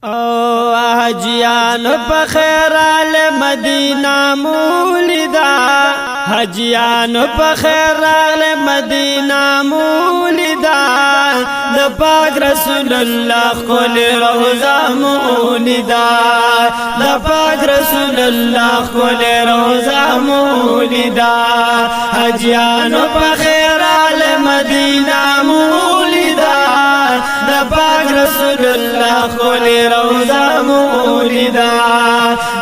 او حجیان په خیرال مدینہ مولیدا حجیان په خیرال مدینہ مولیدا د پاک رسول الله خپل روزه مولیدا د پاک رسول الله خپل روزه مولیدا حجیان په خیرال مدینہ مولیدا د پاک رسول الله خپل روزه مولیدا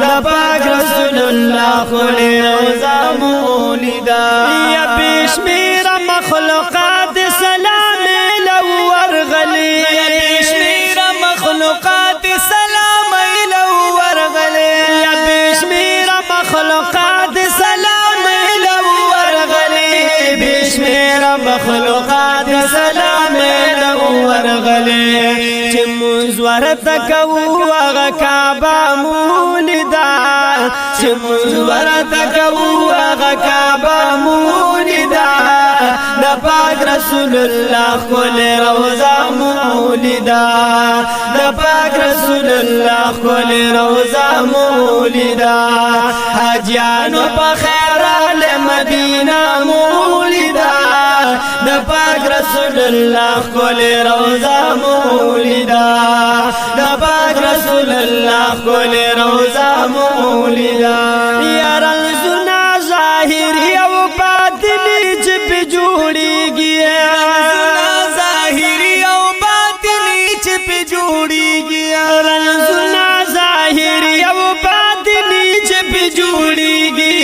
د پاک رسول الله خپل روزه مولیدا یا بشمیر مخلوقات سلام لو ورغلی یا بشمیر مخلوقات سلام لو ورغلی یا بشمیر مخلوقات سلام لو ورغلی بشمیر مخلوقات سلام لو ورغلی چې موږ ورته کوو هغه کعبه مولیدا چې موږ ورته کوو هغه کعبه مولیدا د پاک رسول الله خپل روزه مولیدا د پاک رسول الله خپل روزه مولیدا حاجیانو په خیرال مدینہ مولیدا د پاک رسول الله خپل روزه مولیدا د پاک رسول الله خپل روزه مولیدا یا رمزنا ظاهری او باطنی چې په جوړیږي رمزنا ظاهری او باطنی چې په جوړیږي رمزنا ظاهری او باطنی چې په جوړیږي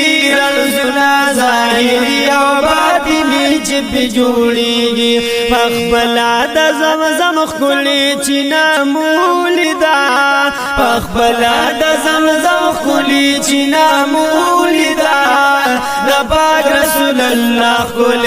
رمزنا ظاهری او باطنی چې په جوړیږي پخپلا د زمزم خولي چې نامولیدا پخپلا د زمزم خولي چې نامولیدا د پاک رسول الله خپل